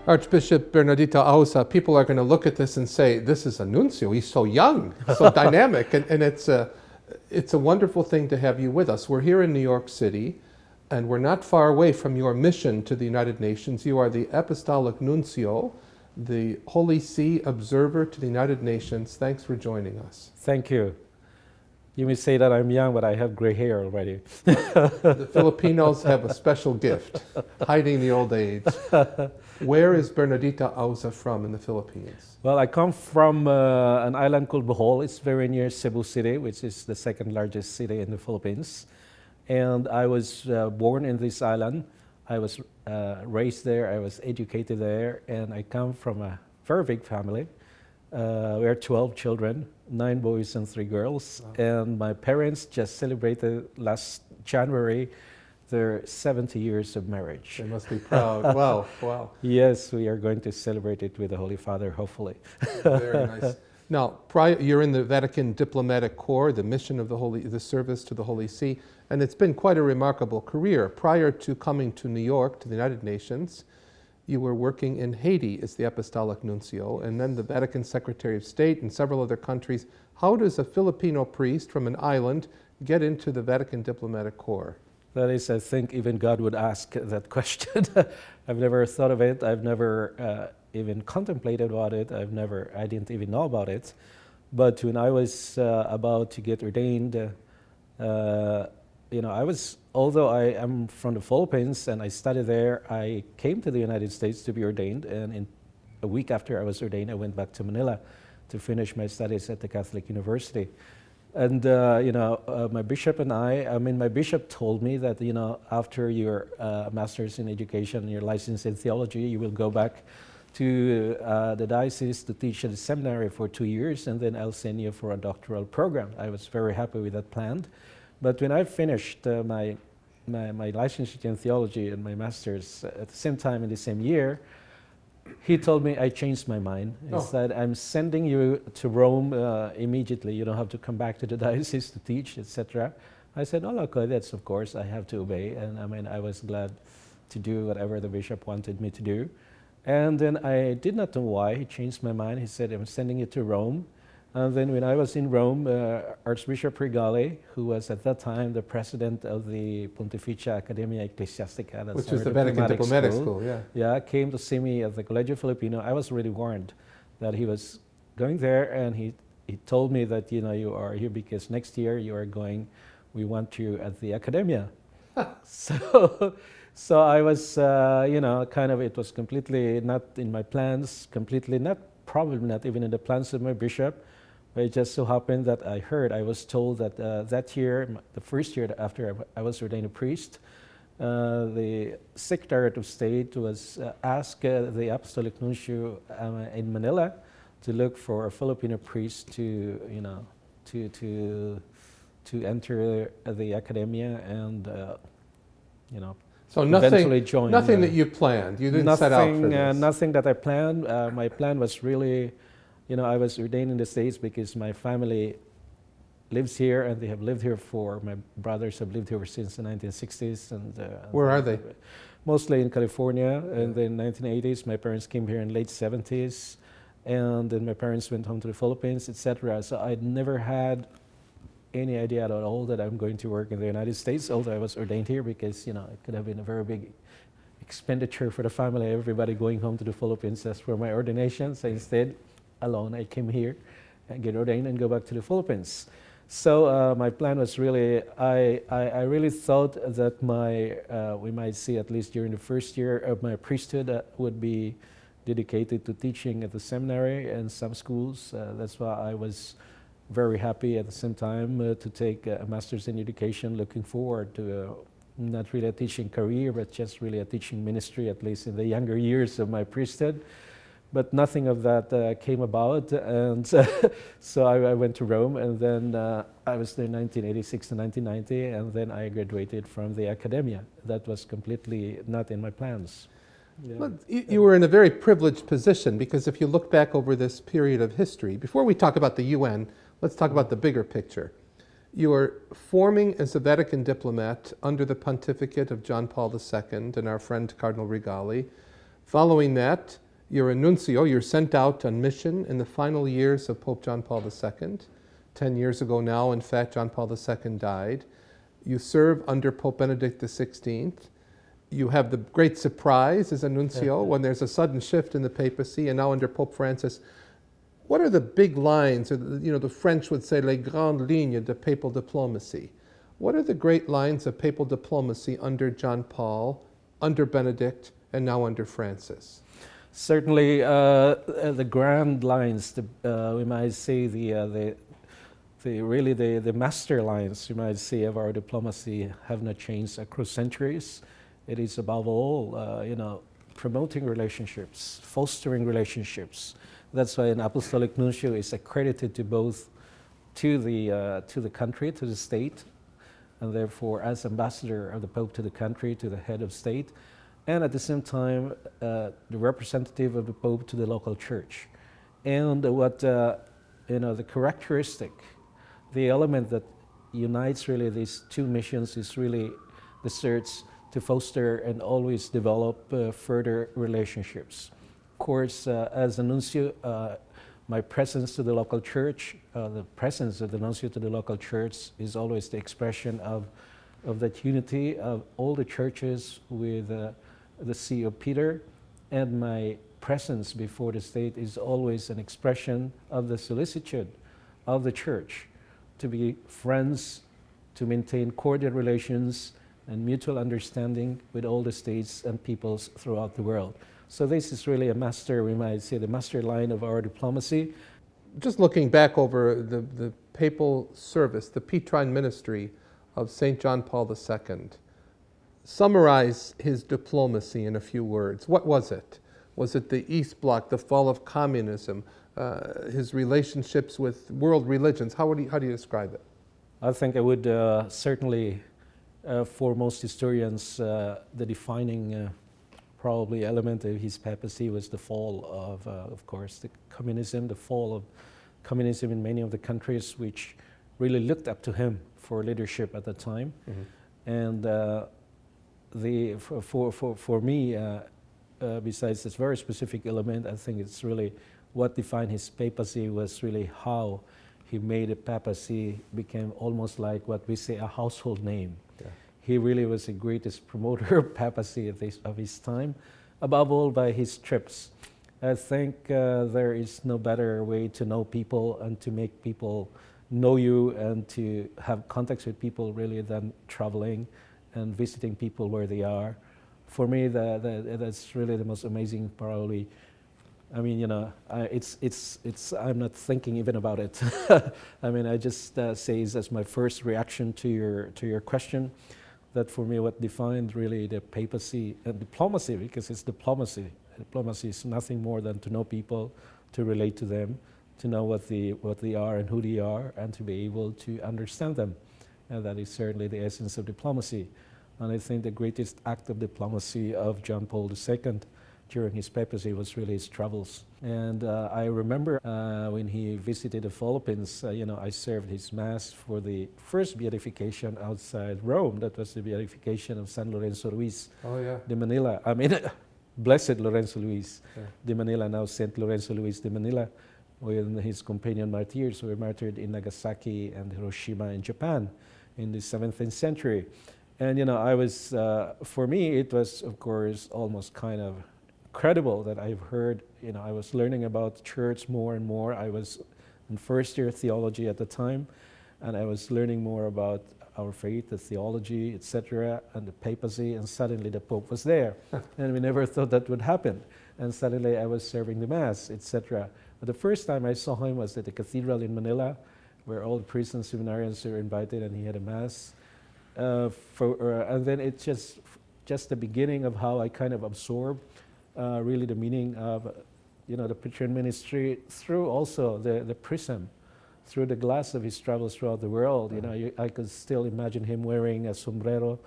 Archbishop Bernardito Auza, people are going to look at this and say, this is a nuncio, he's so young, so dynamic, and it's a wonderful thing to have you with us. We're here in New York City, and we're not far away from your mission to the United Nations. You are the Apostolic Nuncio, the Holy See Observer to the United Nations. Thanks for joining us. Thank you. You may say that I'm young, but I have gray hair already. The Filipinos have a special gift, hiding the old age. Where is Bernardito Auza from in the Philippines? Well, I come from an island called Bohol. It's very near Cebu City, which is the second largest city in the Philippines. And I was born in this island. I was raised there. I was educated there. And I come from a very big family. We are 12 children, 9 boys and 3 girls. Wow. And my parents just celebrated last January their 70 years of marriage. They must be proud. Wow, wow. Yes, we are going to celebrate it with the Holy Father, hopefully. Very nice. Now, you're in the Vatican Diplomatic Corps, the mission of the service to the Holy See, and it's been quite a remarkable career. Prior to coming to New York, to the United Nations, you were working in Haiti as the Apostolic Nuncio, and then the Vatican Secretary of State in several other countries. How does a Filipino priest from an island get into the Vatican Diplomatic Corps? That is, I think even God would ask that question. I've never thought of it. I've never even contemplated about it. I didn't even know about it. But when I was about to get ordained, although I am from the Philippines and I studied there, I came to the United States to be ordained. And in a week after I was ordained, I went back to Manila to finish my studies at the Catholic University. And, my bishop and my bishop told me that, after your master's in education and your license in theology, you will go back to the diocese to teach at the seminary for 2 years, and then I'll send you for a doctoral program. I was very happy with that plan. But when I finished my licensure in theology and my master's at the same time in the same year, he told me I changed my mind. He said, I'm sending you to Rome immediately. You don't have to come back to the diocese to teach, etc. I said, oh, okay, that's of course, I have to obey. And I was glad to do whatever the bishop wanted me to do. And then I did not know why. He changed my mind. He said, I'm sending you to Rome. And then when I was in Rome, Archbishop Regali, who was at that time the president of the Pontificia Academia Ecclesiastica, which was the Vatican Diplomatic School, yeah, came to see me at the Colegio Filipino. I was really warned that he was going there, and he told me that, you are here because next year we want you at the Academia. So I was, it was completely not in my plans, probably not even in the plans of my bishop. But it just so happened that I was told that that year, the first year after I was ordained a priest, the Secretariat of State was asked the Apostolic Nuncio in Manila to look for a Filipino priest to enter the academia and so eventually join. Nothing that you planned. You didn't set out for this. Nothing that I planned. My plan was really, I was ordained in the States because my family lives here, and they have lived here my brothers have lived here since the 1960s. And where are they? Mostly in California. And then 1980s, my parents came here in late 70s, and then my parents went home to the Philippines, etc. So I'd never had any idea at all that I'm going to work in the United States, although I was ordained here because, it could have been a very big expenditure for the family, everybody going home to the Philippines as for my ordination. So instead, alone, I came here and get ordained and go back to the Philippines. So my plan was really, I really thought that we might see at least during the first year of my priesthood would be dedicated to teaching at the seminary and some schools. That's why I was very happy at the same time to take a master's in education, looking forward to not really a teaching career, but just really a teaching ministry, at least in the younger years of my priesthood. But nothing of that came about, and so I went to Rome, and then I was there 1986 to 1990, and then I graduated from the academia. That was completely not in my plans. Yeah. Well, you were in a very privileged position, because if you look back over this period of history, before we talk about the UN, let's talk about the bigger picture. You were forming as a Vatican diplomat under the pontificate of John Paul II and our friend Cardinal Regali. Following that, you're a nuncio. You're sent out on mission in the final years of Pope John Paul II. 10 years ago now, in fact, John Paul II died. You serve under Pope Benedict XVI. You have the great surprise as a nuncio when there's a sudden shift in the papacy, and now under Pope Francis. What are the big lines, or the French would say les grandes lignes de papal diplomacy? What are the great lines of papal diplomacy under John Paul, under Benedict, and now under Francis? Certainly, the grand lines, we might say the master lines, you might say, of our diplomacy have not changed across centuries. It is above all, promoting relationships, fostering relationships. That's why an apostolic nuncio is accredited to both to the country, to the state, and therefore as ambassador of the Pope to the country, to the head of state, and at the same time the representative of the Pope to the local church. And what the characteristic, the element that unites really these two missions is really the search to foster and always develop further relationships. Of course, as a nuncio, my presence to the local church, the presence of the nuncio to the local church is always the expression of that unity of all the churches with the See of Peter, and my presence before the state is always an expression of the solicitude of the church to be friends, to maintain cordial relations and mutual understanding with all the states and peoples throughout the world. So this is really a master, we might say, the master line of our diplomacy. Just looking back over the papal service, the Petrine ministry of St. John Paul II, summarize his diplomacy in a few words. What was it? Was it the East Bloc, the fall of communism, his relationships with world religions? How do you describe it? I think I would certainly, for most historians, the defining probably element of his papacy was the fall of course, the communism, the fall of communism in many of the countries which really looked up to him for leadership at the time. Mm-hmm. And for me, besides this very specific element, I think it's really what defined his papacy was really how he made a papacy became almost like what we say a household name. Yeah. He really was the greatest promoter of papacy of his time, above all by his trips. I think there is no better way to know people and to make people know you and to have contacts with people really than traveling and visiting people where they are. For me, that's really the most amazing, probably. I mean, I'm not thinking even about it. I mean, I just say as my first reaction to your question, that for me what defined really the papacy and diplomacy, because it's diplomacy. Diplomacy is nothing more than to know people, to relate to them, to know what they are and who they are, and to be able to understand them. And that is certainly the essence of diplomacy. And I think the greatest act of diplomacy of John Paul II during his papacy was really his travels. And I remember when he visited the Philippines, I served his Mass for the first beatification outside Rome. That was the beatification of San Lorenzo Luis de Manila. I mean, Blessed Lorenzo Luis de Manila, now Saint Lorenzo Luis de Manila, with his companion martyrs who were martyred in Nagasaki and Hiroshima in Japan in the 17th century. And I was, for me, it was, of course, almost kind of incredible that I've heard, I was learning about the church more and more. I was in first year theology at the time, and I was learning more about our faith, the theology, etc., and the papacy, and suddenly the Pope was there. And we never thought that would happen. And suddenly I was serving the Mass, etc. But the first time I saw him was at the cathedral in Manila, where all the priests and seminarians were invited, and he had a Mass. And then it's just the beginning of how I kind of absorbed really the meaning of the Petrine ministry through also the prism, through the glass of his travels throughout the world. I could still imagine him wearing a sombrero.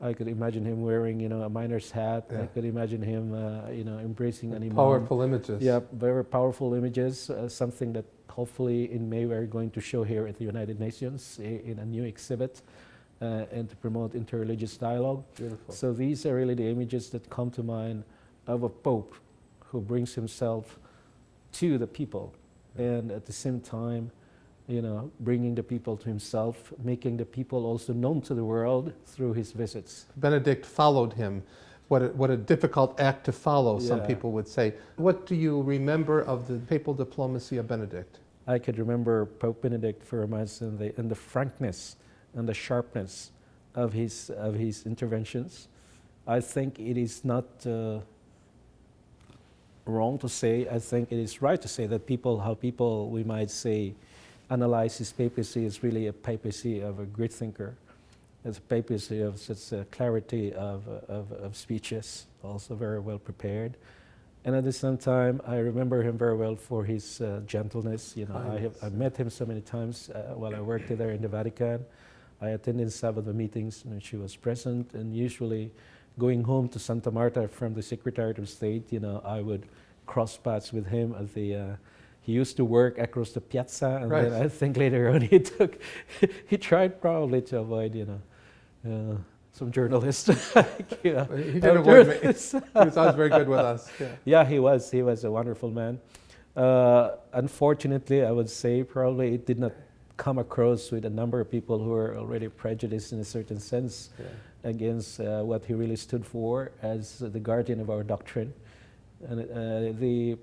I could imagine him wearing a miner's hat. I could imagine him embracing an imam. Powerful images. Yeah, very powerful images. Something that hopefully in May we're going to show here at the United Nations in a new exhibit. And to promote interreligious dialogue. Beautiful. So these are really the images that come to mind of a pope who brings himself to the people, and at the same time, bringing the people to himself, making the people also known to the world through his visits. Benedict followed him. What a difficult act to follow, some Yeah. people would say. What do you remember of the papal diplomacy of Benedict? I could remember Pope Benedict very much in the frankness and the sharpness of his interventions. I think it is not wrong to say, I think it is right to say that we might say, analyze his papacy is really a papacy of a great thinker. It's a papacy of such a clarity of speeches, also very well prepared. And at the same time, I remember him very well for his gentleness. I met him so many times while I worked there in the Vatican. I attended some of the meetings when she was present, and usually going home to Santa Marta from the Secretariat of State, I would cross paths with him at the. He used to work across the piazza, and right. then I think later on he tried probably to avoid, some journalists. He didn't avoid me. He was always very good with us. Yeah. Yeah, he was a wonderful man. Unfortunately, I would say probably it did not come across with a number of people who are already prejudiced in a certain sense against what he really stood for as the guardian of our doctrine. And they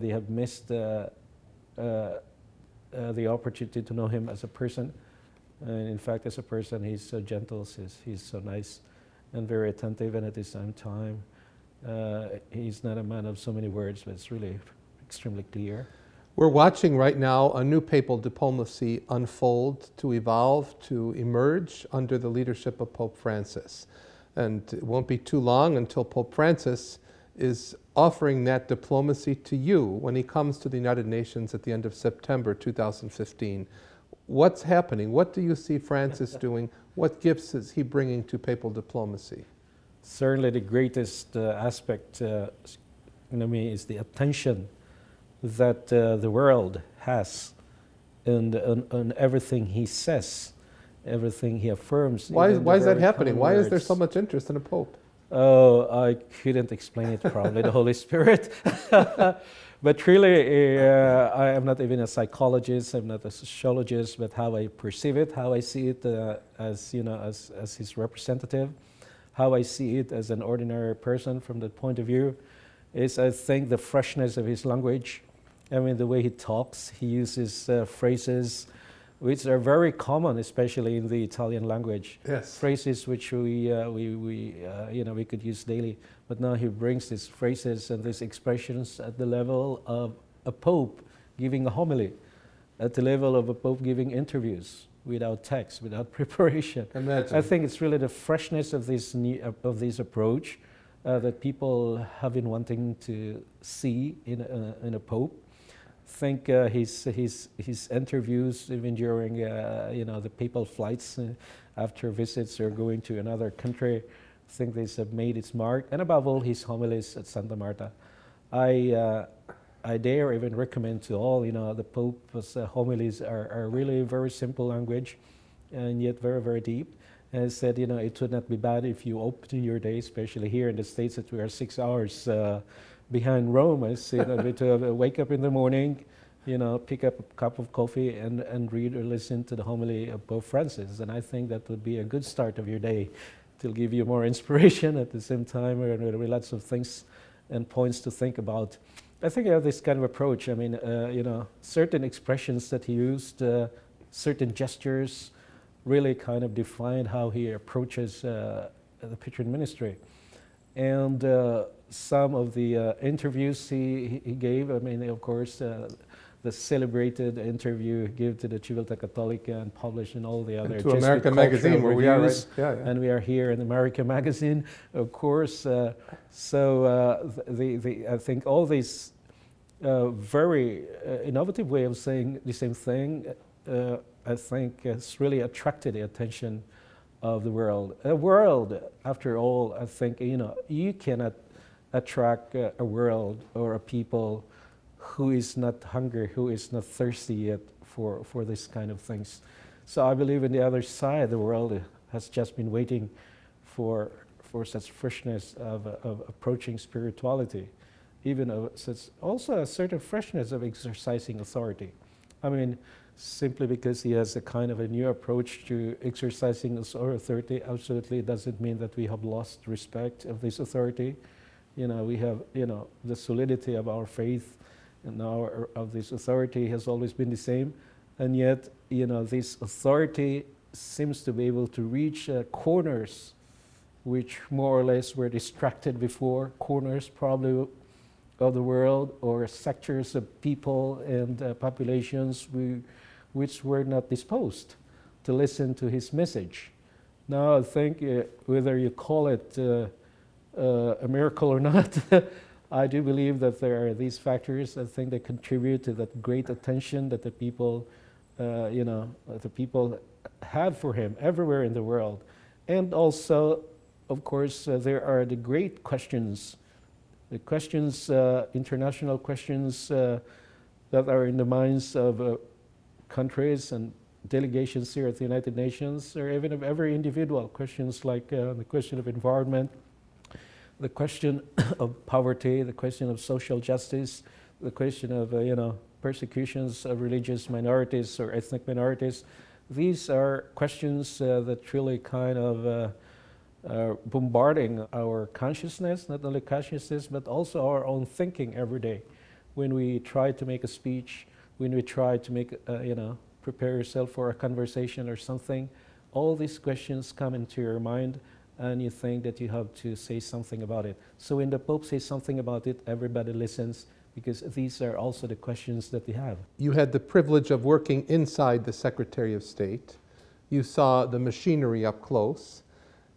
have missed the opportunity to know him as a person. And in fact, as a person, he's so gentle, he's so nice and very attentive, and at the same time, he's not a man of so many words, but it's really extremely clear. We're watching right now a new papal diplomacy unfold, to evolve, to emerge under the leadership of Pope Francis. And it won't be too long until Pope Francis is offering that diplomacy to you when he comes to the United Nations at the end of September 2015. What's happening? What do you see Francis doing? What gifts is he bringing to papal diplomacy? Certainly the greatest aspect to me is the attention that the world has on everything he says, everything he affirms. Why is that happening? Why is there so much interest in a pope? Oh, I couldn't explain it, probably the Holy Spirit. But really, I am not even a psychologist, I'm not a sociologist, but how I perceive it, how I see it as his representative, how I see it as an ordinary person from that point of view, is I think the freshness of his language. I mean, the way he talks, he uses phrases which are very common, especially in the Italian language. Yes. Phrases which we could use daily. But now he brings these phrases and these expressions at the level of a pope giving a homily, at the level of a pope giving interviews without text, without preparation. Imagine. I think it's really the freshness of this approach that people have been wanting to see in a pope. Think his interviews, even during the papal flights after visits or going to another country, I think these have made its mark, and above all, his homilies at Santa Marta. I dare even recommend to all, the Pope's homilies are really very simple language, and yet very, very deep. And I said, it would not be bad if you open your day, especially here in the States, that we are 6 hours behind Rome. I said, to wake up in the morning, pick up a cup of coffee and read or listen to the homily of Pope Francis. And I think that would be a good start of your day. It'll give you more inspiration at the same time. There will be lots of things and points to think about. I think I have this kind of approach. I mean, certain expressions that he used, certain gestures, really kind of defined how he approaches the patron ministry. And some of the interviews he gave, I mean, of course, the celebrated interview he gave to the Civiltà Cattolica and published in all the other to American Magazine, where we are, right? Yeah. And we are here in American Magazine, of course. I think all these very innovative way of saying the same thing, I think has really attracted the attention of the world. A world, after all, I think, you cannot attract a world or a people who is not hungry, who is not thirsty yet for this kind of things. So I believe in the other side, the world has just been waiting for for such freshness of approaching spirituality, even also a certain freshness of exercising authority. I mean, simply because he has a kind of a new approach to exercising authority absolutely doesn't mean that we have lost respect of this authority. We have, the solidity of our faith and of this authority has always been the same. And yet, this authority seems to be able to reach corners which more or less were distracted before, corners probably of the world or sectors of people and populations which were not disposed to listen to his message. Now I think whether you call it a miracle or not, I do believe that there are these factors I think that contribute to that great attention that the people, had for him everywhere in the world. And also, of course, there are the great questions, international questions that are in the minds of countries and delegations here at the United Nations, or even of every individual. Questions like the question of environment, the question of poverty, the question of social justice, the question of persecutions of religious minorities or ethnic minorities. These are questions that really kind of bombarding our consciousness, not only consciousness, but also our own thinking every day. When we try to make a speech, when we try to make, prepare yourself for a conversation or something, all these questions come into your mind and you think that you have to say something about it. So when the Pope says something about it, everybody listens, because these are also the questions that we have. You had the privilege of working inside the Secretary of State. You saw the machinery up close.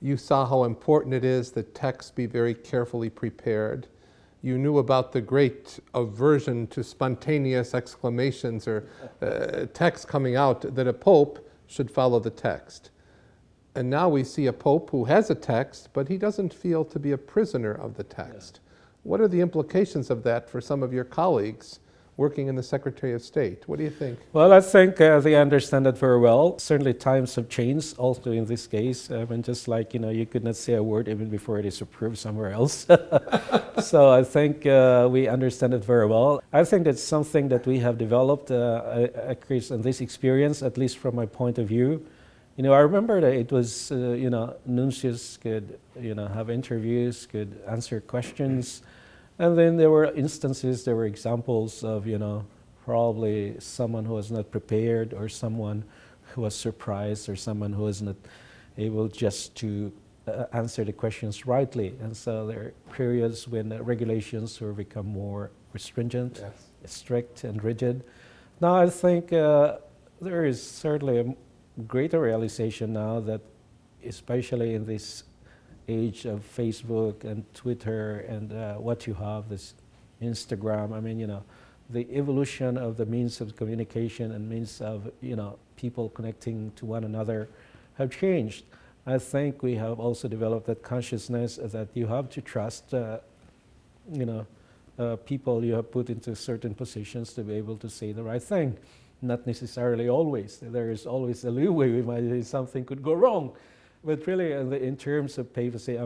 You saw how important it is that texts be very carefully prepared. You knew about the great aversion to spontaneous exclamations or text coming out, that a pope should follow the text. And now we see a pope who has a text, but he doesn't feel to be a prisoner of the text. Yeah. What are the implications of that for some of your colleagues working in the Secretary of State? What do you think? Well, I think they understand that very well. Certainly times have changed also in this case. Just like, you could not say a word even before it is approved somewhere else. So I think we understand it very well. I think that's something that we have developed in this experience, at least from my point of view. I remember that it was, nuncios could, have interviews, could answer questions. And then there were instances, there were examples of, probably someone who was not prepared, or someone who was surprised, or someone who was not able just to answer the questions rightly. And so there are periods when regulations will become more stringent, yes, strict and rigid. Now I think there is certainly a greater realization now that, especially in this age of Facebook and Twitter and what you have, this Instagram, the evolution of the means of communication and means of, people connecting to one another have changed. I think we have also developed that consciousness that you have to trust, people you have put into certain positions to be able to say the right thing. Not necessarily always. There is always a leeway. We might say something could go wrong. But really, in terms of papacy,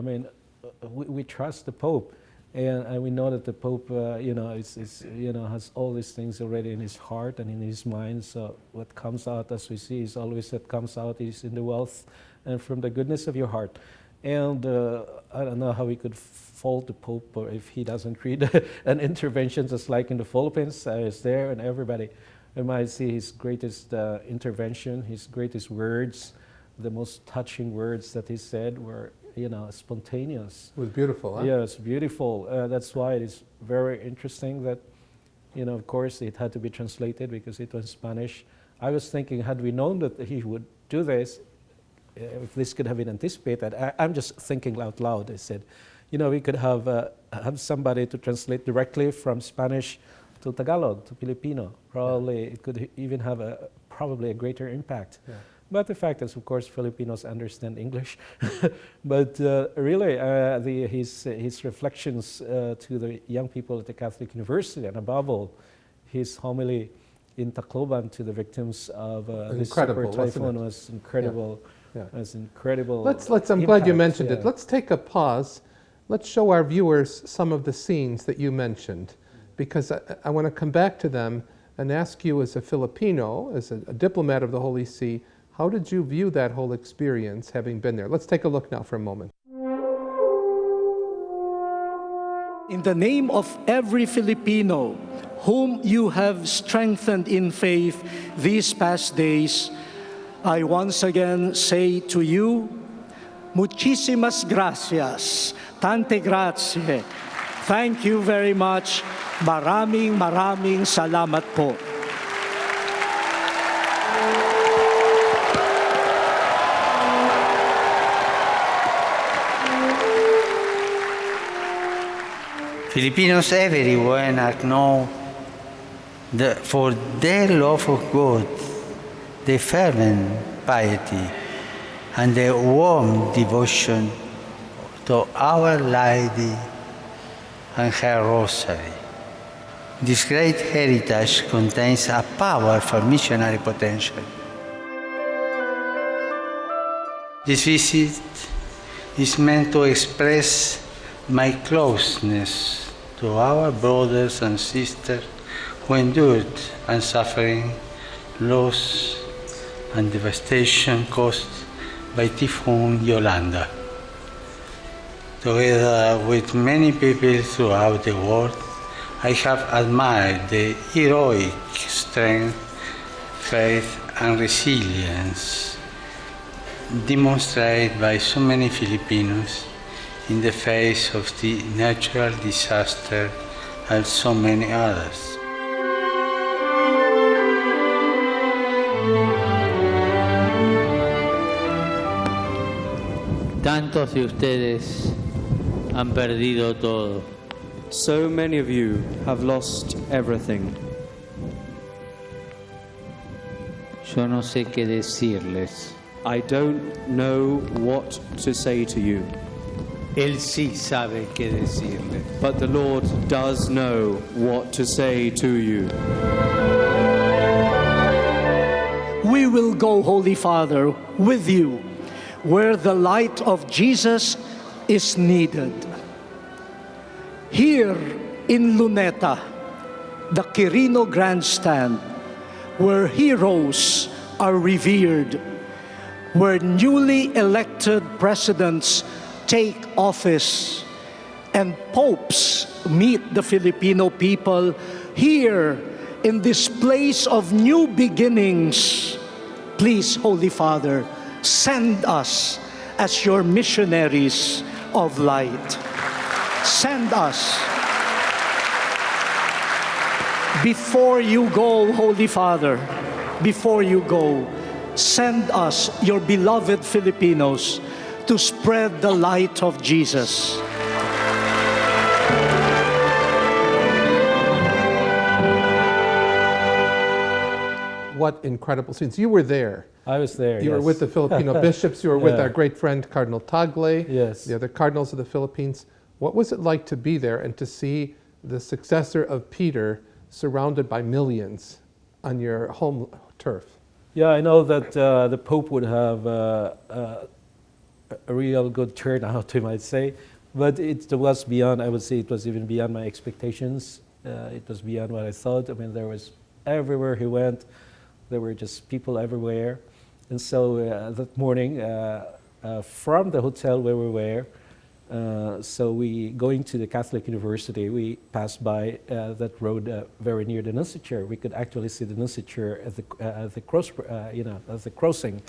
we trust the Pope, and we know that the Pope, has all these things already in his heart and in his mind. So what comes out, as we see, is always what comes out is in the wealth and from the goodness of your heart. And I don't know how we could fault the Pope if he doesn't read an intervention, just like in the Philippines. I was there, and everybody. We might see his greatest intervention, his greatest words, the most touching words that he said were, spontaneous. It was beautiful, huh? Yeah, it's beautiful. That's why it is very interesting that, of course, it had to be translated because it was Spanish. I was thinking, had we known that he would do this, if this could have been anticipated, I'm just thinking out loud. I said, we could have somebody to translate directly from Spanish to Tagalog, to Filipino. Probably it could even have probably a greater impact. Yeah. But the fact is, of course, Filipinos understand English. But really, his reflections to the young people at the Catholic University, and above all, his homily in Tacloban to the victims of this super typhoon was incredible. Yeah. Yeah. It's incredible. I'm glad you impact, mentioned it. yeah. Let's take a pause. Let's show our viewers some of the scenes that you mentioned, because I want to come back to them and ask you, as a Filipino, as a diplomat of the Holy See, how did you view that whole experience having been there? Let's take a look now for a moment. In the name of every Filipino whom you have strengthened in faith these past days, I once again say to you, muchísimas gracias, tante grazie. Thank you very much. Maraming salamat po. Filipinos everywhere acknowledge for their love of God, the fervent piety, and the warm devotion to Our Lady and her Rosary. This great heritage contains a powerful missionary potential. This visit is meant to express my closeness to our brothers and sisters who endured and suffering loss and devastation caused by Typhoon Yolanda. Together with many people throughout the world, I have admired the heroic strength, faith, and resilience demonstrated by so many Filipinos in the face of the natural disaster and so many others. Tantos de ustedes han perdido todo. So many of you have lost everything. Yo no sé qué decirles. I don't know what to say to you, Él sí sabe qué decirles. but the Lord does know what to say to you. We will go, Holy Father, with you where the light of Jesus is needed. Here in Luneta, the Quirino Grandstand, where heroes are revered, where newly elected presidents take office and popes meet the Filipino people, here in this place of new beginnings, please, Holy Father, send us as your missionaries of light. Send us. Before you go, Holy Father, before you go, send us, your beloved Filipinos, to spread the light of Jesus. What incredible scenes. You were there. I was there. You were yes. with the Filipino bishops. You were with Yeah. our great friend Cardinal Tagle, Yes. the other cardinals of the Philippines. What was it like to be there and to see the successor of Peter surrounded by millions on your home turf? Yeah, I know that the Pope would have a real good turnout, you might say, but it was beyond, I would say it was even beyond my expectations. It was beyond what I thought. I mean, there was everywhere he went, there were just people everywhere. And so that morning, from the hotel where we were, so we going to the Catholic University, we passed by that road very near the Nonciature. We could actually see the Nonciature at the cross, at the crossing,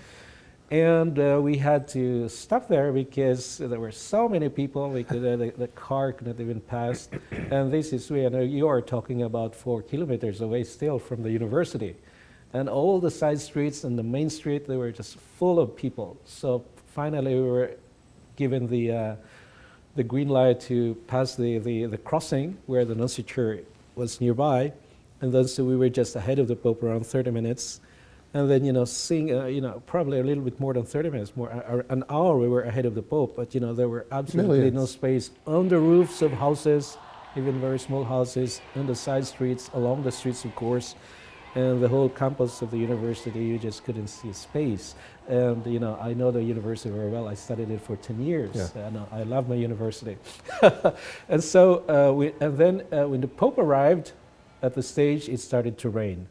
and we had to stop there because there were so many people. We could the car could not even pass, and this is you are talking about 4 kilometers away still from the university, and all the side streets and the main street they were just full of people. So finally we were given the green light to pass the crossing where the Nonciature was nearby, and then so we were just ahead of the Pope around 30 minutes, and then seeing probably a little bit more than 30 minutes, more an hour we were ahead of the Pope, but there were absolutely no space on the roofs of houses, even very small houses, on the side streets, along the streets of course, and the whole campus of the university, you just couldn't see a space. And I know the university very well. I studied it for 10 years. Yeah. And I love my university. And so, then when the Pope arrived at the stage, it started to rain.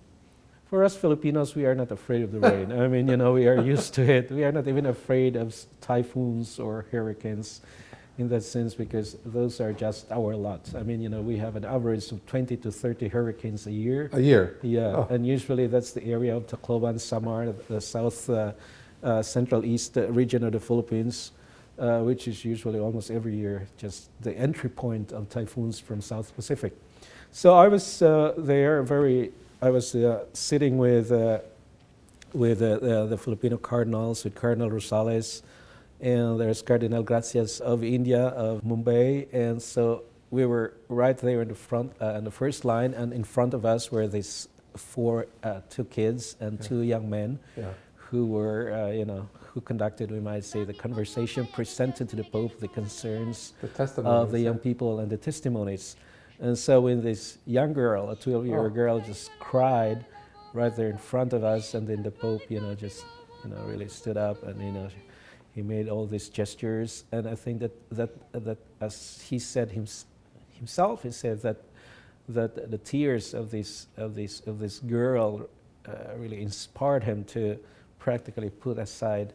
For us Filipinos, we are not afraid of the rain. I mean, we are used to it. We are not even afraid of typhoons or hurricanes in that sense, because those are just our lot. I mean, we have an average of 20 to 30 hurricanes a year. A year? Yeah, Oh. and usually that's the area of Tacloban, Samar, the south central east region of the Philippines, which is usually almost every year just the entry point of typhoons from South Pacific. So I was sitting with the Filipino cardinals, with Cardinal Rosales, and there's Cardinal Gracias of India, of Mumbai, and so we were right there in the front, in the first line, and in front of us were these two kids and two young men who were, who conducted, we might say, the conversation, presented to the Pope the concerns of the young people and the testimonies. And so when this young girl, a 12-year-old girl, just cried right there in front of us, and then the Pope, just, really stood up, and, he made all these gestures. And I think that as he said himself, he said that the tears of this girl really inspired him to practically put aside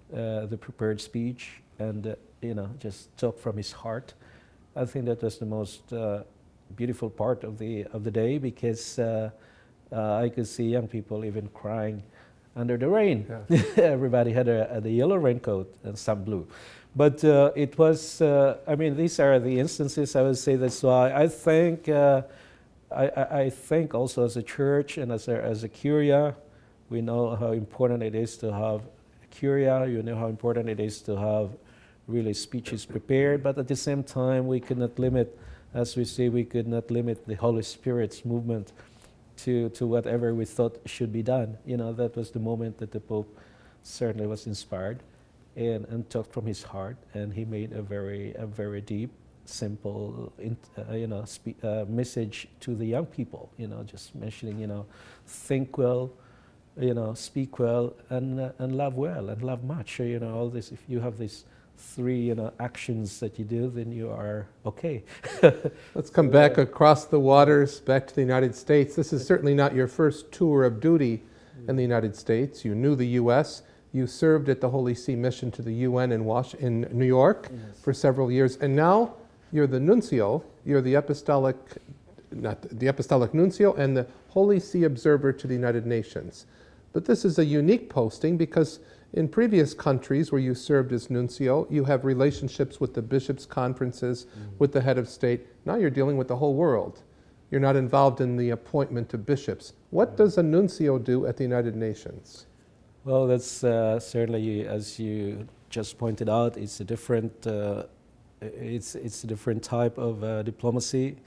the prepared speech and, just talk from his heart. I think that was the most beautiful part of the day, because I could see young people even crying under the rain. Yeah. Everybody had a yellow raincoat and some blue. But it was, these are the instances, I would say. That's why I think, I think also as a church and as a curia, we know how important it is to have a curia. You know how important it is to have really speeches prepared. But at the same time, we could not limit, as we say, we could not limit the Holy Spirit's movement to whatever we thought should be done. That was the moment that the Pope certainly was inspired and talked from his heart, and he made a very deep, simple, message to the young people. Just mentioning, think well, speak well, and love well, and love much. All this. If you have these three, actions that you do, then you are okay. Let's come back across the waters, back to the United States. This is certainly not your first tour of duty in the United States. You knew the U.S. You served at the Holy See mission to the UN in New York for several years, and now you're the nuncio. You're the apostolic nuncio and the Holy See observer to the United Nations. But this is a unique posting because in previous countries where you served as nuncio, you have relationships with the bishops' conferences, with the head of state. Now you're dealing with the whole world. You're not involved in the appointment of bishops. What does a nuncio do at the United Nations? Well, that's certainly, as you just pointed out, it's a different, it's a different type of diplomacy.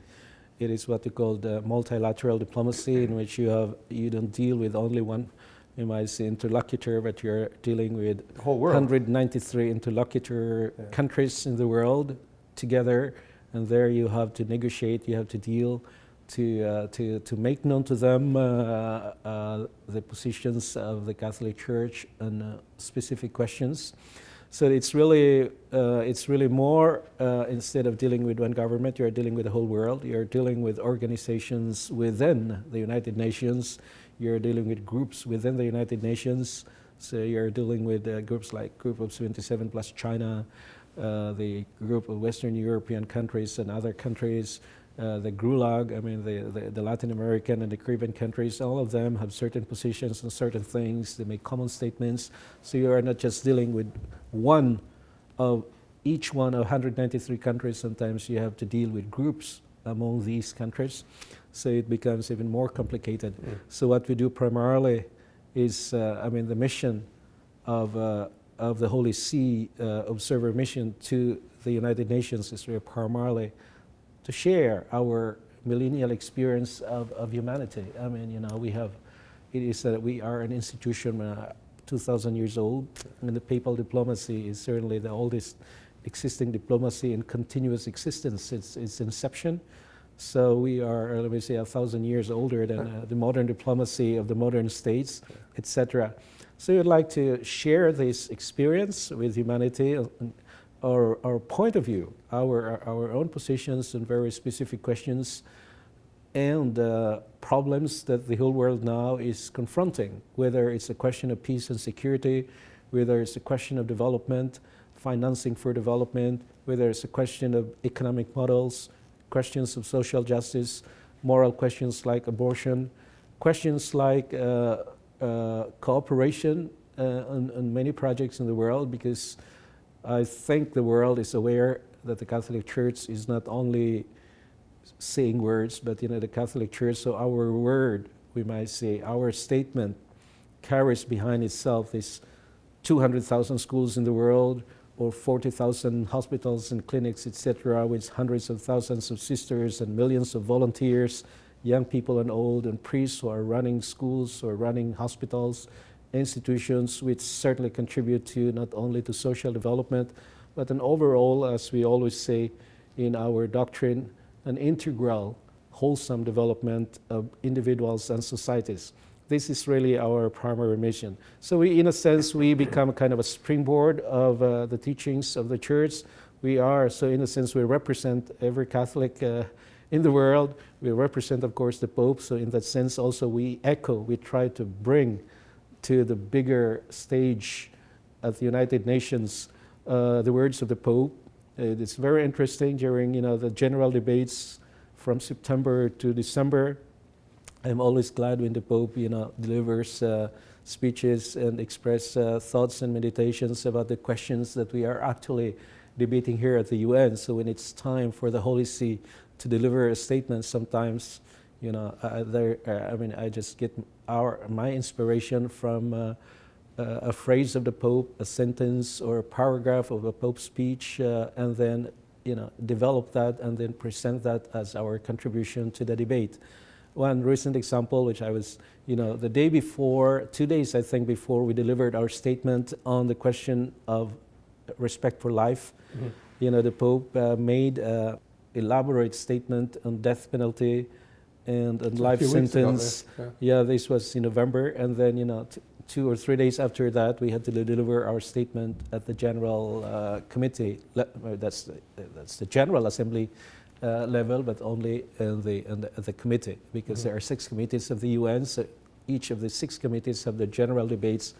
It is what we call the multilateral diplomacy, in which you don't deal with only one, you might say, interlocutor, but you're dealing with the whole world. 193 interlocutor countries in the world together, and there you have to negotiate, you have to deal, to make known to them the positions of the Catholic Church on specific questions. So it's really more, instead of dealing with one government, you're dealing with the whole world. You're dealing with organizations within the United Nations. You're dealing with groups within the United Nations. So you're dealing with groups like Group of 77 plus China, the group of Western European countries and other countries, the GRULAG, I mean the Latin American and the Caribbean countries, all of them have certain positions on certain things. They make common statements. So you are not just dealing with one of each one of 193 countries. Sometimes you have to deal with groups among these countries. So it becomes even more complicated. So what we do primarily is, the mission of the Holy See observer mission to the United Nations is really primarily to share our millennial experience of humanity. I mean, we are an institution 2,000 years old, and the papal diplomacy is certainly the oldest existing diplomacy in continuous existence. Its inception. So we are, let me say, 1,000 years older than the modern diplomacy of the modern states, etc. So we'd like to share this experience with humanity, our point of view, our own positions on very specific questions and problems that the whole world now is confronting, whether it's a question of peace and security, whether it's a question of development, financing for development, whether it's a question of economic models, questions of social justice, moral questions like abortion, questions like cooperation on many projects in the world, because I think the world is aware that the Catholic Church is not only saying words, but the Catholic Church, so our word, we might say, our statement carries behind itself these 200,000 schools in the world, or 40,000 hospitals and clinics, etc., with hundreds of thousands of sisters and millions of volunteers, young people and old, and priests who are running schools or running hospitals, institutions which certainly contribute to not only to social development, but an overall, as we always say in our doctrine, an integral, wholesome development of individuals and societies. This is really our primary mission. So we, in a sense, we become kind of a springboard of the teachings of the Church. We are, so in a sense, we represent every Catholic in the world. We represent, of course, the Pope. So in that sense, also we echo, we try to bring to the bigger stage at the United Nations the words of the Pope. It's very interesting during the general debates from September to December. I'm always glad when the Pope delivers speeches and express thoughts and meditations about the questions that we are actually debating here at the UN. So when it's time for the Holy See to deliver a statement, sometimes I just get my inspiration from a phrase of the Pope, a sentence or a paragraph of a Pope's speech, and then develop that and then present that as our contribution to the debate. One recent example, which I was, the day before, 2 days I think before we delivered our statement on the question of respect for life, the Pope made an elaborate statement on death penalty and on life sentence. Yeah, this was in November, and then 2 or 3 days after that, we had to deliver our statement at the General Committee. That's the General Assembly level, but only in the committee, because there are 6 committees of the UN. So each of the 6 committees have the general debates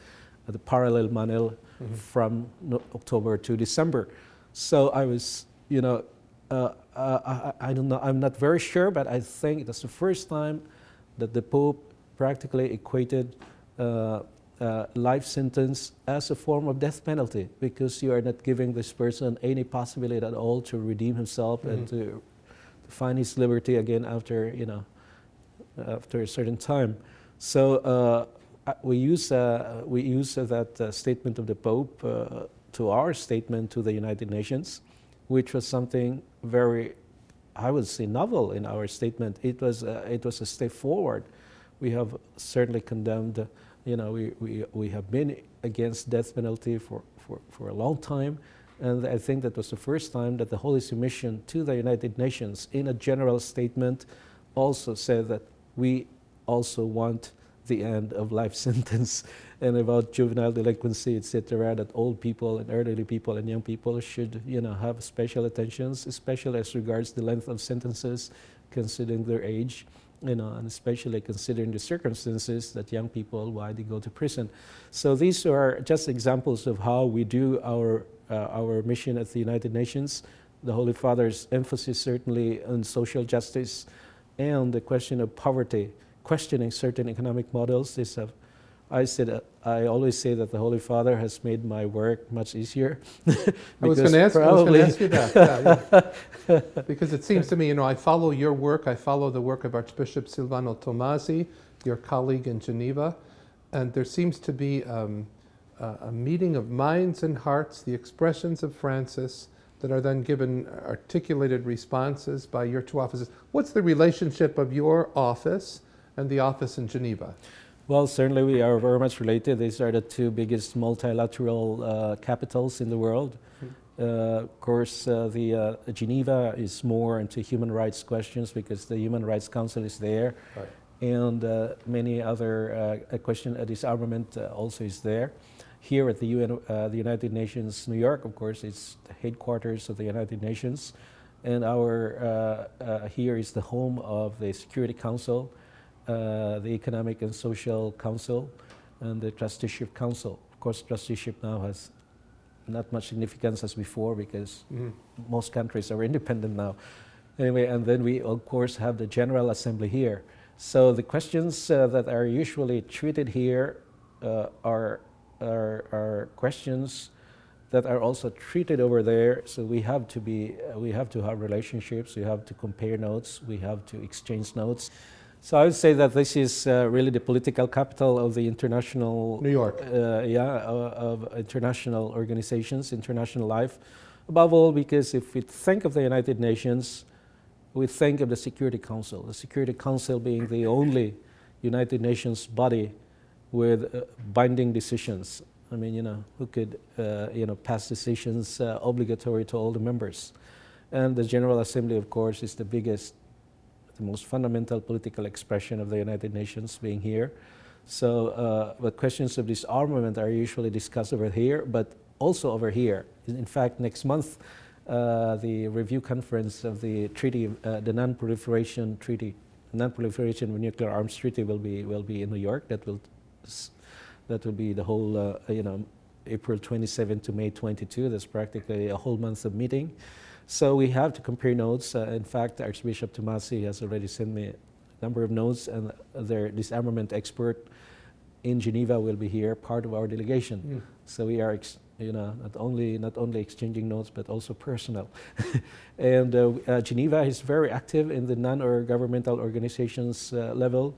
at the parallel manner from October to December. So I was, I don't know, I'm not very sure, but I think that's the first time that the Pope practically equated life sentence as a form of death penalty, because you are not giving this person any possibility at all to redeem himself and to find his liberty again after after a certain time. So we use that statement of the Pope to our statement to the United Nations, which was something very, I would say, novel in our statement. It was a step forward. We have certainly condemned. We have been against death penalty for a long time, and I think that was the first time that the Holy See Mission to the United Nations, in a general statement, also said that we also want the end of life sentence, and about juvenile delinquency, etc., that old people and elderly people and young people should have special attentions, especially as regards the length of sentences, considering their age. And especially considering the circumstances that young people, why they go to prison. So these are just examples of how we do our mission at the United Nations. The Holy Father's emphasis certainly on social justice and the question of poverty, questioning certain economic models. I always say that the Holy Father has made my work much easier. I was going to ask you that. Yeah. Because it seems to me, I follow your work. I follow the work of Archbishop Silvano Tomasi, your colleague in Geneva, and there seems to be a meeting of minds and hearts, the expressions of Francis, that are then given articulated responses by your 2 offices. What's the relationship of your office and the office in Geneva? Well, certainly we are very much related. These are the 2 biggest multilateral capitals in the world. Of course, Geneva is more into human rights questions because the Human Rights Council is there, Right. and many other questions. Disarmament also is there. Here at the UN, the United Nations, New York, of course, is the headquarters of the United Nations, and our here is the home of the Security Council, the Economic and Social Council, and the Trusteeship Council. Of course, trusteeship now has not much significance as before because most countries are independent now. Anyway, and then we of course have the General Assembly here. So the questions that are usually treated here are questions that are also treated over there. So we have to have relationships. We have to compare notes. We have to exchange notes. So I would say that this is really the political capital of the international New York. Of international organizations, international life. Above all, because if we think of the United Nations, we think of the Security Council. The Security Council being the only United Nations body with binding decisions. I mean, who could, pass decisions obligatory to all the members. And the General Assembly, of course, is the biggest, the most fundamental political expression of the United Nations being here. So the questions of disarmament are usually discussed over here, but also over here. In fact, next month, the review conference of the treaty, the Non-Proliferation Treaty, Non-Proliferation of Nuclear Arms Treaty will be in New York. That will be the whole, April 27 to May 22. That's practically a whole month of meeting. So we have to compare notes. In fact, Archbishop Tomasi has already sent me a number of notes, and their disarmament expert in Geneva will be here, part of our delegation. So we are, not only exchanging notes, but also personal. And Geneva is very active in the non-governmental organizations level.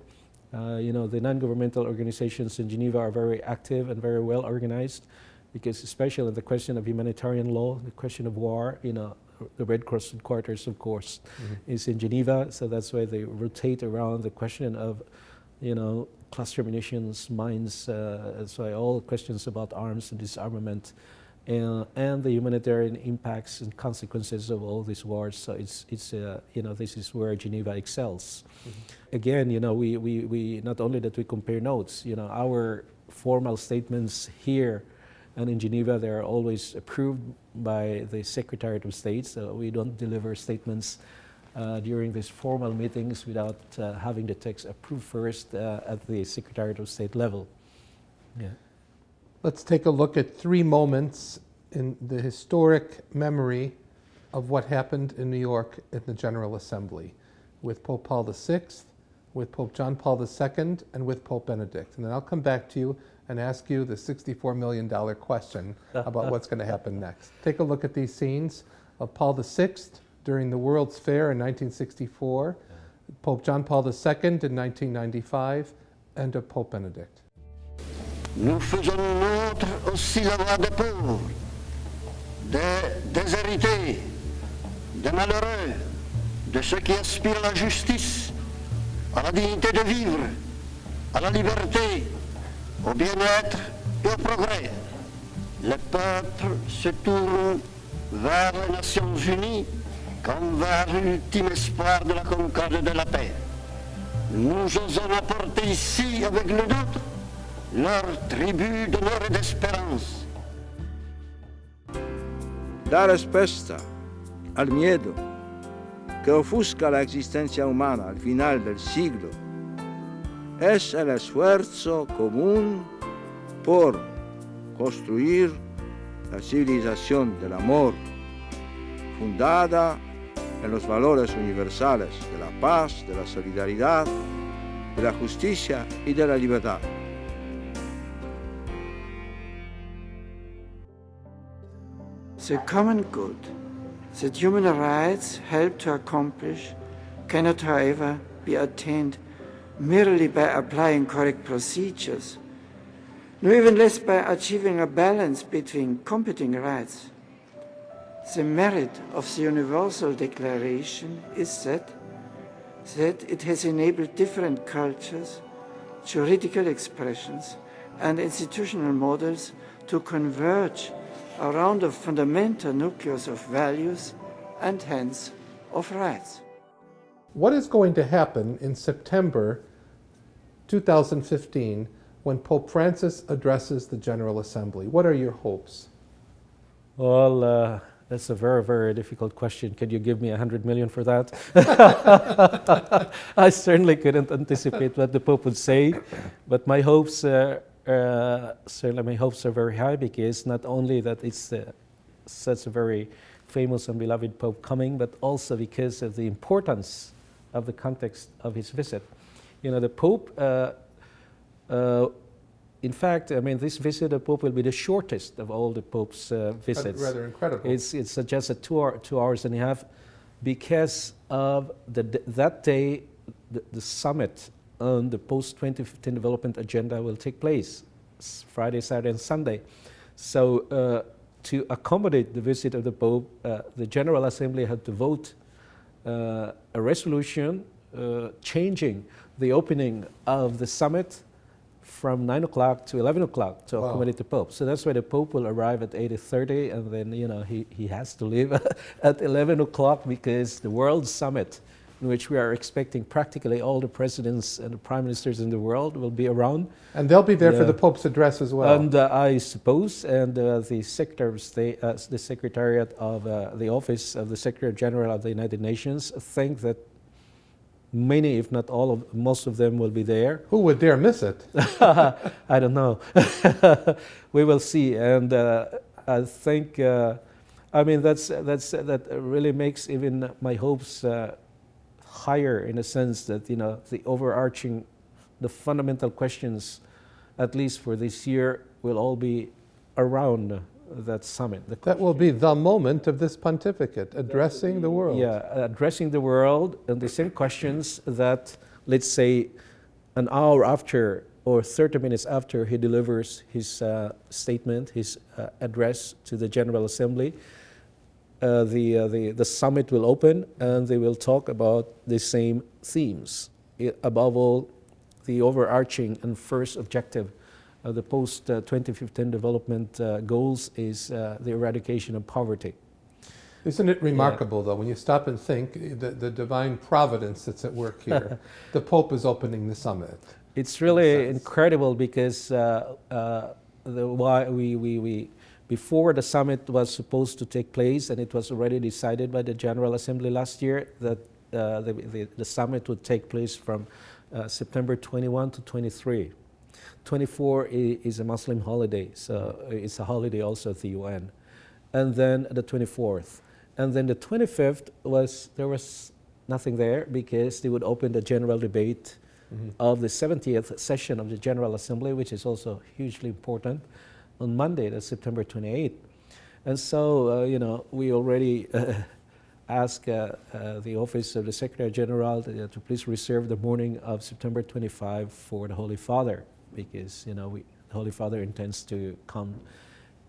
The non-governmental organizations in Geneva are very active and very well organized, because especially the question of humanitarian law, the question of war, the Red Cross headquarters, of course, is in Geneva. So that's why they rotate around the question of, cluster munitions, mines. So all questions about arms and disarmament, and the humanitarian impacts and consequences of all these wars. So it's this is where Geneva excels. Again, we not only that we compare notes. Our formal statements here and in Geneva, they are always approved by the Secretariat of State. So we don't deliver statements during these formal meetings without having the text approved first at the Secretariat of State level. Yeah. Let's take a look at 3 moments in the historic memory of what happened in New York at the General Assembly with Pope Paul VI, with Pope John Paul II, and with Pope Benedict. And then I'll come back to you and ask you the $64 million question about what's going to happen next. Take a look at these scenes of Paul VI during the World's Fair in 1964, Pope John Paul II in 1995, and of Pope Benedict. Nous faisons nôtre aussi la voix des pauvres, des déshérités, des malheureux, de ceux qui aspirent à la justice, à la dignité de vivre, à la liberté, au bien-être et au progrès. Les peuples se tournent vers les Nations Unies comme vers l'ultime espoir de la concorde et de la paix. Nous osons apporter ici avec le nôtre leur tribut d'honneur et d'espérance. Dar respuesta al miedo que ofusca la existencia humana al final del siglo es el esfuerzo común por construir la civilización del amor, fundada en los valores universales de la paz, de la solidaridad, de la justicia y de la libertad. The common good that human rights help to accomplish cannot, however, be attained merely by applying correct procedures, nor even less by achieving a balance between competing rights. The merit of the Universal Declaration is that it has enabled different cultures, juridical expressions, and institutional models to converge around the fundamental nucleus of values and hence of rights. What is going to happen in September 2015 when Pope Francis addresses the General Assembly? What are your hopes? Well, that's a very, very difficult question. Can you give me 100 million for that? I certainly couldn't anticipate what the Pope would say, but my hopes, certainly my hopes are very high, because not only that it's such a very famous and beloved Pope coming, but also because of the importance of the context of his visit. You know, the Pope, in fact, I mean, this visit of Pope will be the shortest of all the Pope's visits. That's rather incredible. It's just a 2 hours and a half, because of that day, the summit on the post-2015 development agenda will take place, Friday, Saturday, and Sunday. So to accommodate the visit of the Pope, the General Assembly had to vote a resolution changing the opening of the summit from 9 o'clock to 11 o'clock to accommodate the Pope. So that's why the Pope will arrive at 8:30, and then, you know, he has to leave at 11 o'clock, because the World Summit, in which we are expecting practically all the presidents and the prime ministers in the world, will be around. And they'll be there for the Pope's address as well. And I suppose, and the Secretary of State, the Secretariat of the Office of the Secretary General of the United Nations, think that many, if not all of, most of them will be there. Who would dare miss it? I don't know. We will see. And I think, I mean, that really makes even my hopes higher, in a sense that, you know, the overarching, the fundamental questions, at least for this year, will all be around that summit. That will be the moment of this pontificate, addressing the world. Yeah, addressing the world, and the same questions that, let's say, an hour after or 30 minutes after he delivers his statement, his address to the General Assembly, the summit will open, and they will talk about the same themes. Above all, the overarching and first objective of the post-2015 development goals is the eradication of poverty. Isn't it remarkable, though, when you stop and think, the divine providence that's at work here? The Pope is opening the summit. It's really incredible, because before the summit was supposed to take place, and it was already decided by the General Assembly last year that the summit would take place from September 21 to 23. 24 is a Muslim holiday, so it's a holiday also at the UN. And then the 24th. And then the 25th there was nothing there, because they would open the general debate of the 70th session of the General Assembly, which is also hugely important, on Monday, that's September 28th. And so, you know, we already asked the Office of the Secretary General to please reserve the morning of September 25 for the Holy Father, because, you know, the Holy Father intends to come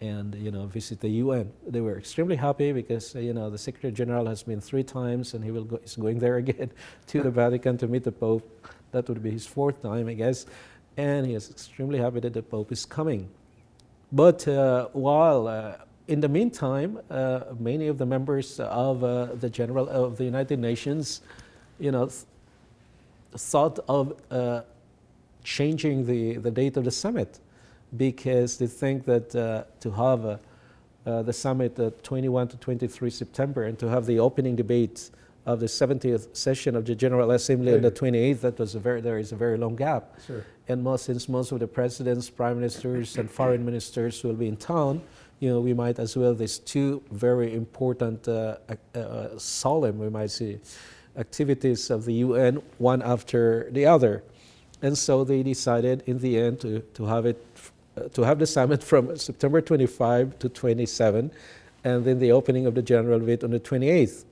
and, you know, visit the UN. They were extremely happy, because, you know, the Secretary General has been 3 times, and he's going there again to the Vatican to meet the Pope. That would be his 4th time, I guess. And he is extremely happy that the Pope is coming. But while in the meantime, many of the members of the United Nations, you know, thought of changing the date of the summit, because they think that to have the summit 21 to 23 September, and to have the opening debate of the 70th session of the General Assembly on the 28th, there is a very long gap. Sure. And since most of the presidents, prime ministers, and foreign ministers will be in town, you know, we might as well, there's 2 very important, solemn, we might say, activities of the UN, one after the other. And so they decided in the end to have the summit from September 25 to 27, and then the opening of the general debate on the 28th.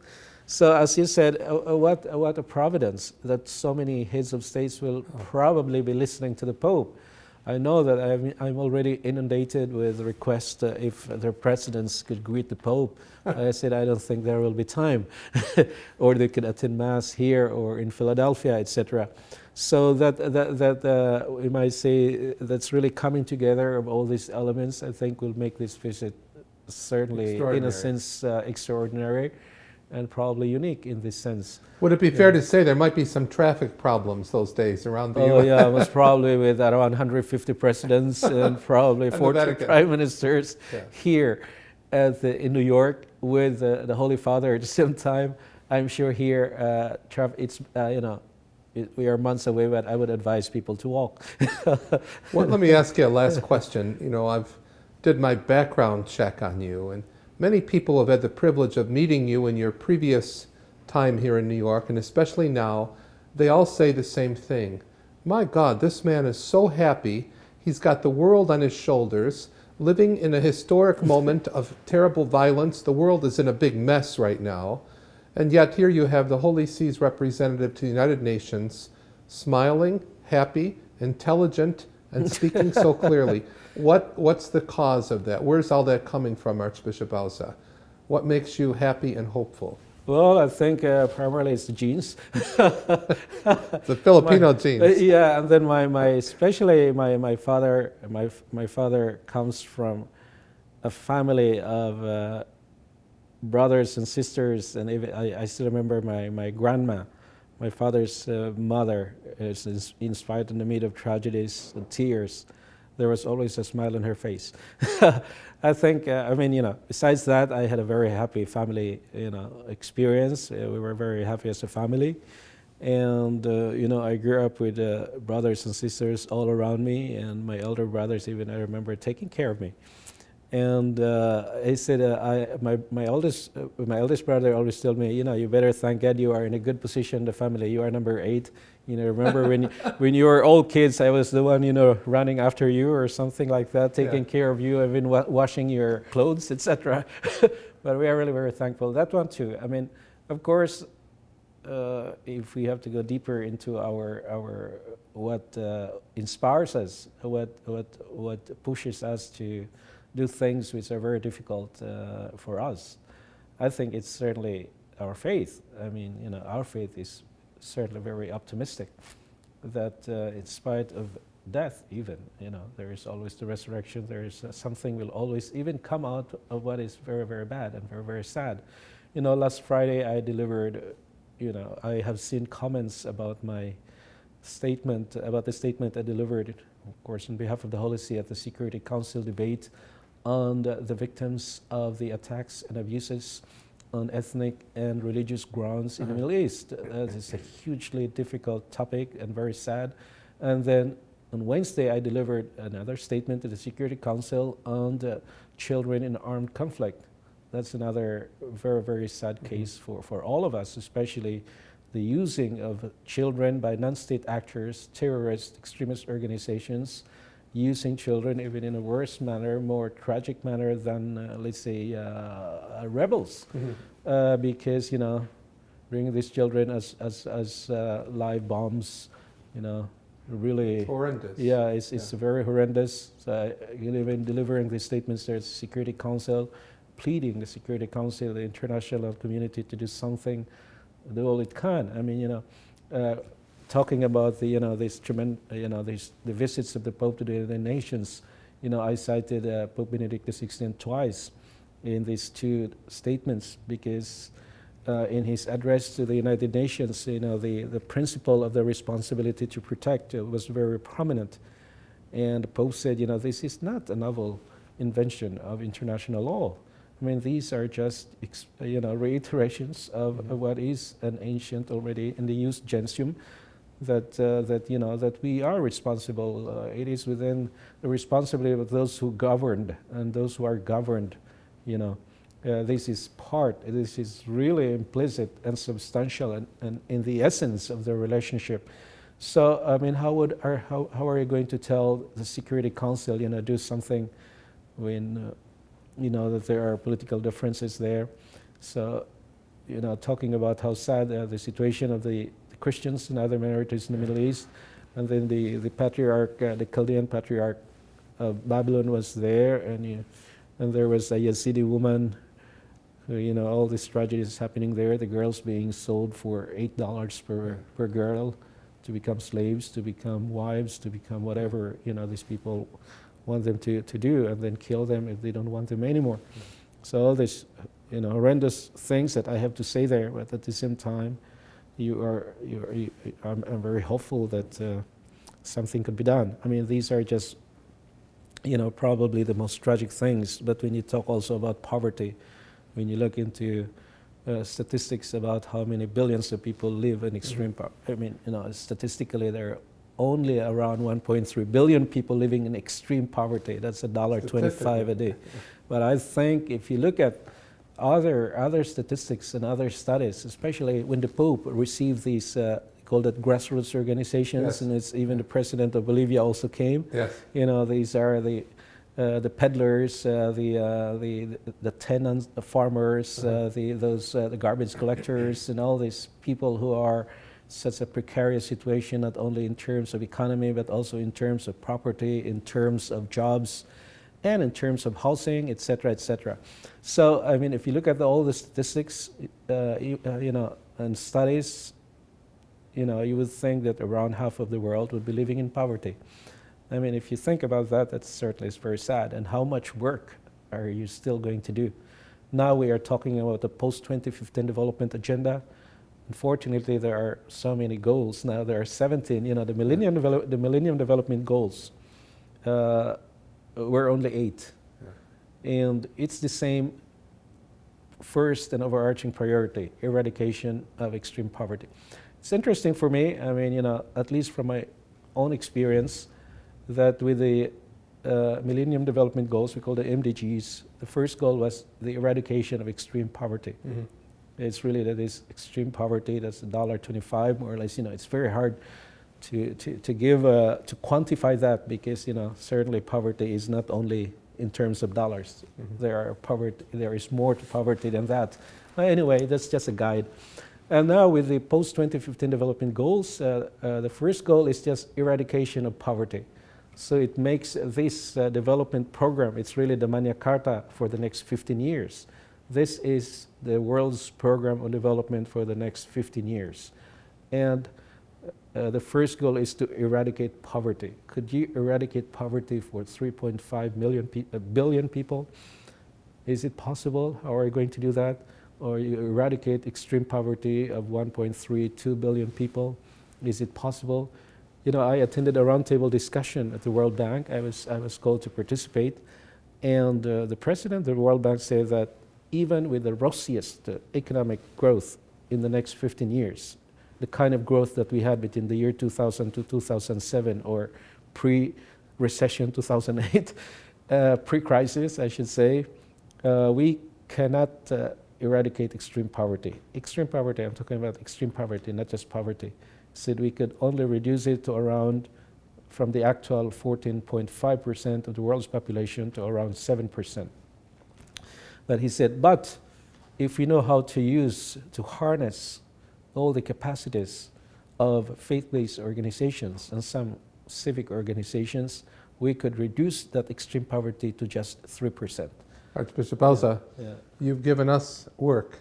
So as you said, what a providence that so many heads of states will probably be listening to the Pope. I know that I'm already inundated with requests if their presidents could greet the Pope. I said, I don't think there will be time. Or they could attend Mass here or in Philadelphia, etc. So that we might say that's really coming together of all these elements, I think, will make this visit certainly, in a sense, extraordinary and probably unique in this sense. Would it be fair to say there might be some traffic problems those days around the Oh, U.S.? yeah, it was probably with around 150 presidents and probably And 40 prime ministers here in New York with the Holy Father at the same time. I'm sure here, it's, we are months away, but I would advise people to walk. Well, let me ask you a last question. You know, I've did my background check on you, and many people have had the privilege of meeting you in your previous time here in New York, and especially now. They all say the same thing. My God, this man is so happy. He's got the world on his shoulders, living in a historic moment of terrible violence. The world is in a big mess right now. And yet here you have the Holy See's representative to the United Nations, smiling, happy, intelligent, and speaking so clearly. What's the cause of that? Where's all that coming from, Archbishop Auza? What makes you happy and hopeful? Well, I think primarily it's the genes. The Filipino genes. Yeah, and then especially my father comes from a family of brothers and sisters, and even, I still remember my grandma, my father's mother, is inspired in the midst of tragedies and tears. There was always a smile on her face. I think, besides that, I had a very happy family, experience. We were very happy as a family. And, I grew up with brothers and sisters all around me, and my elder brothers even, I remember, taking care of me. And he said, my eldest brother always told me, you better thank God you are in a good position in the family. You are number 8. Remember when you were all kids, I was the one, running after you or something like that, taking care of you, even washing your clothes, etc. But we are really very thankful. That one too. I mean, of course, if we have to go deeper into our what inspires us, what pushes us to do things which are very difficult for us, I think it's certainly our faith. I mean, our faith is certainly very optimistic that in spite of death even, there is always the resurrection. There is something will always even come out of what is very, very bad and very, very sad. Last Friday I delivered, I have seen comments about my statement, about the statement I delivered, of course, on behalf of the Holy See at the Security Council debate on the victims of the attacks and abuses on ethnic and religious grounds in the Middle East. It's a hugely difficult topic and very sad. And then on Wednesday, I delivered another statement to the Security Council on the children in armed conflict. That's another very, very sad case for all of us, especially the using of children by non-state actors, terrorist, extremist organizations, using children even in a worse manner, more tragic manner than, let's say, rebels. Because, bringing these children as live bombs, really horrendous. Yeah, it's very horrendous. So, even delivering these statements there at the Security Council, pleading the Security Council, the international community to do something, do all it can. I mean, talking about the the visits of the Pope to the United Nations, I cited Pope Benedict XVI twice in these two statements because in his address to the United Nations, the principle of the responsibility to protect was very prominent, and the Pope said, this is not a novel invention of international law. I mean, these are just reiterations of what is an ancient already in the use gentium. That we are responsible. It is within the responsibility of those who governed and those who are governed. This is really implicit and substantial and in the essence of the relationship. So I mean, how are you going to tell the Security Council, do something when that there are political differences there? So talking about how sad the situation of the Christians and other minorities in the Middle East, and then the patriarch, the Chaldean patriarch of Babylon was there, and there was a Yazidi woman, who, all these tragedies happening there, the girls being sold for $8 per girl to become slaves, to become wives, to become whatever, these people want them to do, and then kill them if they don't want them anymore. So all these, horrendous things that I have to say there, but at the same time, I'm very hopeful that something could be done. I mean, these are just, probably the most tragic things. But when you talk also about poverty, when you look into statistics about how many billions of people live in extreme poverty, I mean, statistically there are only around 1.3 billion people living in extreme poverty. That's $1.25 a day. But I think if you look at other statistics and other studies, especially when the Pope received these called it grassroots organizations, yes. and it's even the president of Bolivia also came. Yes. These are the peddlers, the tenants, the farmers, the garbage collectors, and all these people who are such a precarious situation, not only in terms of economy, but also in terms of property, in terms of jobs, and in terms of housing, etc., etc. So, I mean, if you look at all the statistics, and studies, you would think that around half of the world would be living in poverty. I mean, if you think about that, that certainly is very sad. And how much work are you still going to do? Now we are talking about the post-2015 development agenda. Unfortunately, there are so many goals. Now there are 17. The Millennium Development Goals were only 8. Yeah. And it's the same first and overarching priority, eradication of extreme poverty. It's interesting for me, I mean, at least from my own experience, that with the Millennium Development Goals, we call the MDGs, the first goal was the eradication of extreme poverty. Mm-hmm. It's really that is extreme poverty, that's $1.25 more or less. It's very hard to to quantify that, because certainly poverty is not only in terms of dollars. Mm-hmm. There is more to poverty than that. But anyway, that's just a guide. And now with the post-2015 development goals, the first goal is just eradication of poverty. So it makes this development program, it's really the Magna Carta for the next 15 years. This is the world's program on development for the next 15 years. And the first goal is to eradicate poverty. Could you eradicate poverty for 3.5 billion people? Is it possible? How are you going to do that? Or you eradicate extreme poverty of 1.32 billion people? Is it possible? I attended a roundtable discussion at the World Bank. I was called to participate. And the president of the World Bank said that even with the rosiest economic growth in the next 15 years, the kind of growth that we had between the year 2000 to 2007, or pre-recession 2008, pre-crisis, I should say, we cannot eradicate extreme poverty. Extreme poverty, I'm talking about extreme poverty, not just poverty. Said we could only reduce it to around, from the actual 14.5% of the world's population to around 7%. But he said, but if we know how to harness all the capacities of faith-based organizations and some civic organizations, we could reduce that extreme poverty to just 3%. Archbishop Auza, Yeah. You've given us work.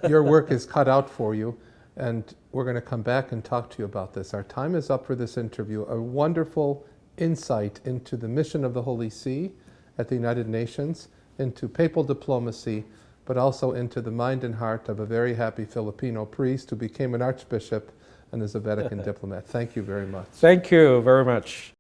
Your work is cut out for you, and we're going to come back and talk to you about this. Our time is up for this interview. A wonderful insight into the mission of the Holy See at the United Nations, into papal diplomacy, but also into the mind and heart of a very happy Filipino priest who became an archbishop and is a Vatican diplomat. Thank you very much. Thank you very much.